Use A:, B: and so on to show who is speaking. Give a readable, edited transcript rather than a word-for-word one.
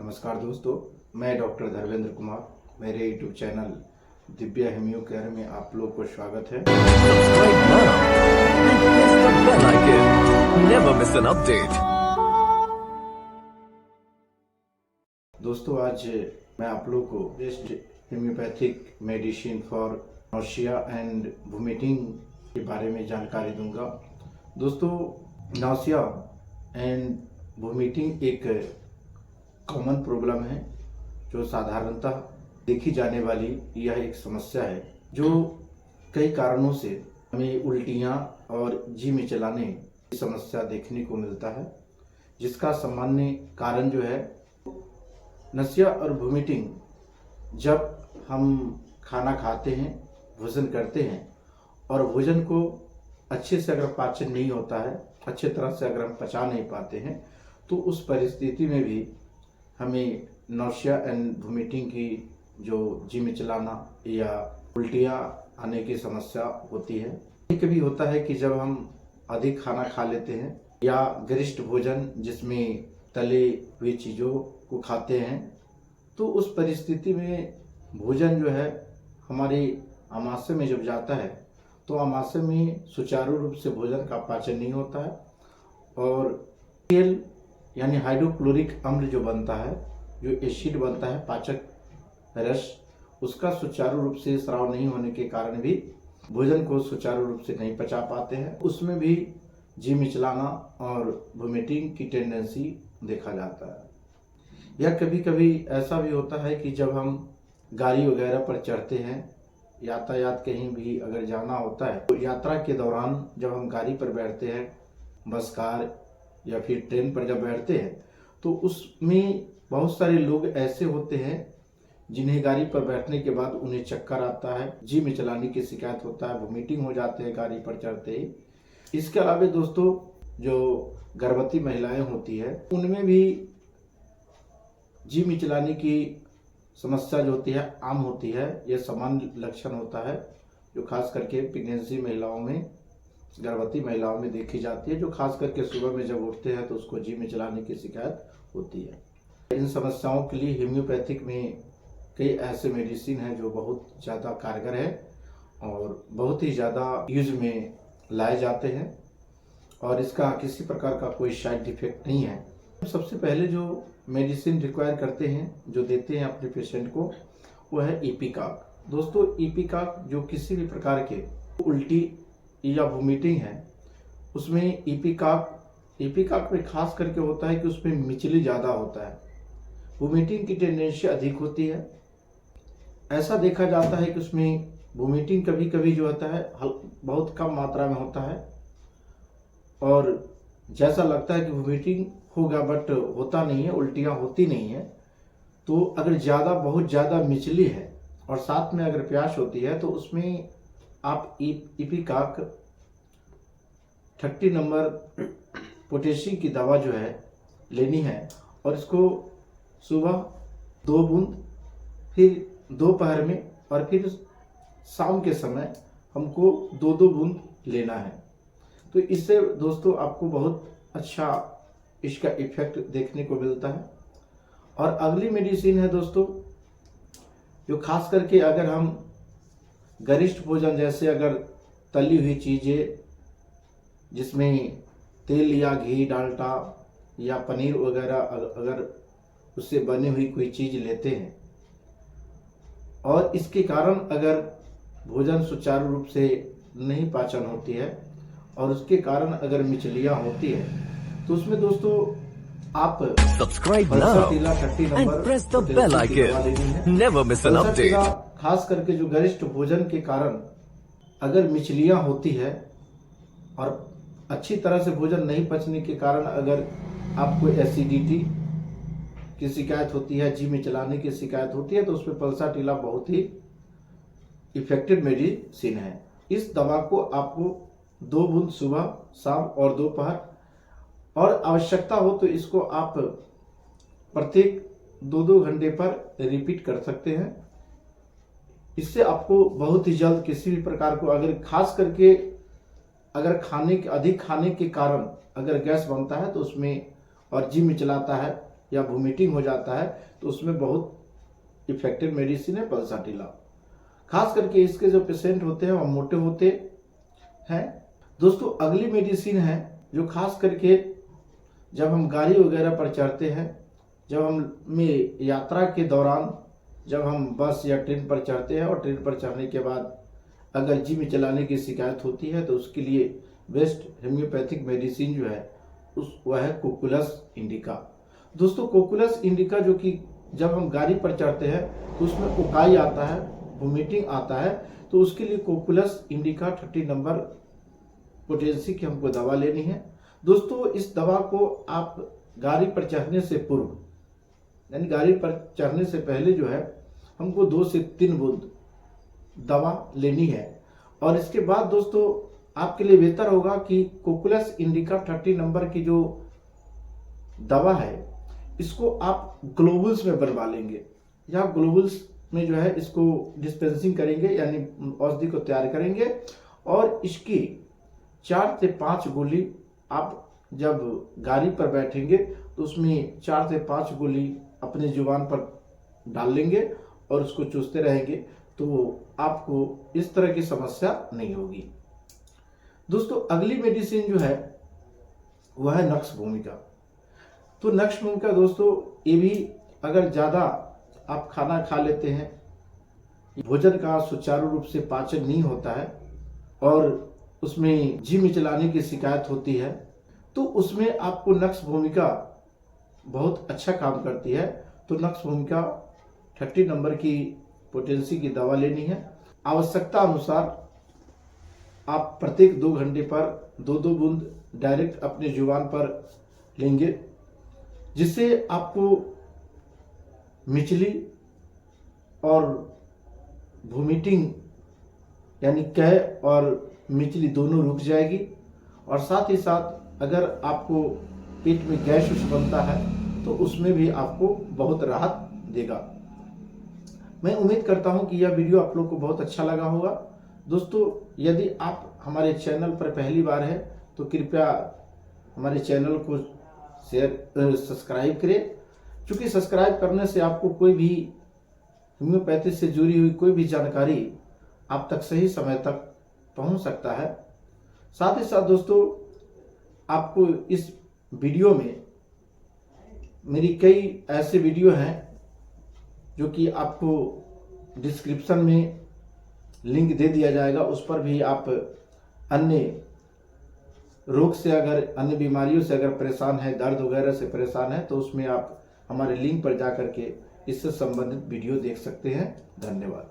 A: नमस्कार दोस्तों, मैं डॉक्टर धर्मेंद्र कुमार। मेरे यूट्यूब चैनल दिव्या हेमियो केयर में आप लोग को स्वागत है।
B: Subscribe now and press the bell icon. Never miss an update.
A: दोस्तों, आज मैं आप लोग को best homoeopathic medicine for nausea and vomiting के बारे में जानकारी दूंगा। दोस्तों, नौसिया एंड वोमिटिंग एक कॉमन प्रॉब्लम है जो साधारणतः देखी जाने वाली यह एक समस्या है जो कई कारणों से हमें उल्टियाँ और जी में चलाने की समस्या देखने को मिलता है, जिसका सामान्य कारण जो है नौसिया और वोमिटिंग जब हम खाना खाते हैं, भोजन करते हैं और भोजन को अच्छे से अगर पाचन नहीं होता है, अच्छे तरह से अगर हम पचा नहीं पाते हैं, तो उस परिस्थिति में भी हमें नौसिया एंड वोमिटिंग की जो जी में चलाना या उल्टियाँ आने की समस्या होती है। कभी होता है कि जब हम अधिक खाना खा लेते हैं या गरिष्ठ भोजन जिसमें तले हुई चीज़ों को खाते हैं, तो उस परिस्थिति में भोजन जो है हमारे आमाशय में जब जाता है तो आमाशय में सुचारू रूप से भोजन का पाचन नहीं होता है और तेल यानी हाइड्रोक्लोरिक अम्ल जो बनता है, जो एसिड बनता है पाचक रस, उसका सुचारू रूप से स्राव नहीं होने के कारण भी भोजन को सुचारू रूप से नहीं पचा पाते हैं। उसमें भी जी मिचलाना और वोमिटिंग की टेंडेंसी देखा जाता है। या कभी कभी ऐसा भी होता है कि जब हम गाड़ी वगैरह पर चढ़ते हैं, यातायात कहीं भी अगर जाना होता है, तो यात्रा के दौरान जब हम गाड़ी पर बैठते हैं, बस कार या फिर ट्रेन पर जब बैठते हैं, तो उसमें बहुत सारे लोग ऐसे होते हैं जिन्हें गाड़ी पर बैठने के बाद उन्हें चक्कर आता है, जी में चलाने की शिकायत होता है, वोमिटिंग हो जाते हैं गाड़ी पर चढ़ते ही। इसके अलावा दोस्तों, जो गर्भवती महिलाएं होती है उनमें भी जी में चलाने की समस्या जो होती है आम होती है। यह सामान्य लक्षण होता है जो खास करके प्रेगनेंसी महिलाओं में, गर्भवती महिलाओं में देखी जाती है, जो खास करके सुबह में जब उठते हैं तो उसको जी में चलाने की शिकायत होती है। इन समस्याओं के लिए हेम्योपैथिक में कई ऐसे मेडिसिन हैं जो बहुत ज़्यादा कारगर है और बहुत ही ज़्यादा यूज में लाए जाते हैं और इसका किसी प्रकार का कोई साइड इफेक्ट नहीं है। सबसे पहले जो मेडिसिन रिक्वायर करते हैं, जो देते हैं अपने पेशेंट को, वो है इपिकाक। दोस्तों, इपिकाक जो किसी भी प्रकार के उल्टी या वोमिटिंग है उसमें इपिकाक में खास करके होता है कि उसमें मिचली ज़्यादा होता है, वोमिटिंग की टेंडेंसी अधिक होती है। ऐसा देखा जाता है कि उसमें वोमिटिंग कभी कभी जो होता है बहुत कम मात्रा में होता है और जैसा लगता है कि वोमिटिंग होगा बट होता नहीं है, उल्टियाँ होती नहीं है। तो अगर बहुत ज़्यादा मिचली है और साथ में अगर प्यास होती है तो उसमें आप इपिकाक 30 नंबर पोटेशियम की दवा जो है लेनी है और इसको सुबह 2 बूंद, फिर दोपहर में और फिर शाम के समय हमको 2-2 बूंद लेना है। तो इससे दोस्तों आपको बहुत अच्छा इसका इफेक्ट देखने को मिलता है। और अगली मेडिसिन है दोस्तों, जो खास करके अगर हम गरिष्ठ भोजन जैसे अगर तली हुई चीज़ें जिसमें तेल या घी, डालडा या पनीर वगैरह अगर उससे बनी हुई कोई चीज़ लेते हैं और इसके कारण अगर भोजन सुचारू रूप से नहीं पाचन होती है और उसके कारण अगर मिचलियाँ होती है, तो उसमें दोस्तों आप
B: Subscribe now and press the bell icon. Never miss an update.
A: खास करके जो गरिष्ठ भोजन के कारण अगर मिचलियाँ होती है और अच्छी तरह से भोजन नहीं पचने के कारण अगर आपको एसिडिटी की शिकायत होती है, जी में चलाने की शिकायत होती है, तो उसमें पल्साटिला बहुत ही इफेक्टिव मेडिसिन है। इस दवा को आपको 2 बूंद सुबह, शाम और दोपहर, और आवश्यकता हो तो इसको आप प्रत्येक 2-2 घंटे पर रिपीट कर सकते हैं। इससे आपको बहुत ही जल्द किसी भी प्रकार को अगर खास करके अगर अधिक खाने के कारण अगर गैस बनता है तो उसमें और जी में चलाता है या वोमिटिंग हो जाता है तो उसमें बहुत इफेक्टिव मेडिसिन है पल्साटिला। खास करके इसके जो पेशेंट होते हैं वो मोटे होते हैं। दोस्तों अगली मेडिसिन है जो खास करके जब हम गाड़ी वगैरह पर चढ़ते हैं, जब हम यात्रा के दौरान जब हम बस या ट्रेन पर चढ़ते हैं और ट्रेन पर चढ़ने के बाद अगर जी में चलाने की शिकायत होती है तो उसके लिए बेस्ट होम्योपैथिक मेडिसिन जो है वह है कोकुलस इंडिका। दोस्तों कोकुलस इंडिका जो कि जब हम गाड़ी पर चढ़ते हैं तो उसमें उकाई आता है, वोमिटिंग आता है, तो उसके लिए कोकुलस इंडिका 30 नंबर पोटेंसी की हमको दवा लेनी है। दोस्तों इस दवा को आप गाड़ी पर चढ़ने से पूर्व यानी गाड़ी पर चढ़ने से पहले जो है हमको 2 से 3 बूंद दवा लेनी है। और इसके बाद दोस्तों आपके लिए बेहतर होगा कि कोकुलस इंडिका 30 नंबर की जो दवा है इसको आप ग्लोबुल्स में बनवा लेंगे या ग्लोबुल्स में जो है इसको डिस्पेंसिंग करेंगे यानी औषधि को तैयार करेंगे और इसकी 4 से 5 गोली आप जब गाड़ी पर बैठेंगे तो उसमें 4 से 5 गोली अपने जुबान पर डाल लेंगे और उसको चूसते रहेंगे तो आपको इस तरह की समस्या नहीं होगी। दोस्तों अगली मेडिसिन जो है वह है नक्स भूमिका। तो नक्स भूमिका दोस्तों ये भी अगर ज़्यादा आप खाना खा लेते हैं, भोजन का सुचारू रूप से पाचन नहीं होता है और उसमें जी मिचलाने की शिकायत होती है तो उसमें आपको नक्स भूमिका बहुत अच्छा काम करती है। तो नक्स भूमिका 30 नंबर की पोटेंसी की दवा लेनी है। आवश्यकता अनुसार आप प्रत्येक 2 घंटे पर 2-2 बूंद डायरेक्ट अपने जुबान पर लेंगे, जिससे आपको मिचली और वोमिटिंग यानी कह और मिचली दोनों रुक जाएगी। और साथ ही साथ अगर आपको पेट में गैस बनता है तो उसमें भी आपको बहुत राहत देगा। मैं उम्मीद करता हूं कि यह वीडियो आप लोग को बहुत अच्छा लगा होगा। दोस्तों यदि आप हमारे चैनल पर पहली बार है तो कृपया हमारे चैनल को सब्सक्राइब करें, क्योंकि सब्सक्राइब करने से आपको कोई भी होम्योपैथी से जुड़ी हुई कोई भी जानकारी आप तक सही समय तक पहुंच सकता है। साथ ही साथ दोस्तों आपको इस वीडियो में मेरी कई ऐसे वीडियो हैं जो कि आपको डिस्क्रिप्शन में लिंक दे दिया जाएगा, उस पर भी आप अन्य रोग से अगर अन्य बीमारियों से अगर परेशान है, दर्द वगैरह से परेशान है तो उसमें आप हमारे लिंक पर जा कर के इससे संबंधित वीडियो देख सकते हैं। धन्यवाद।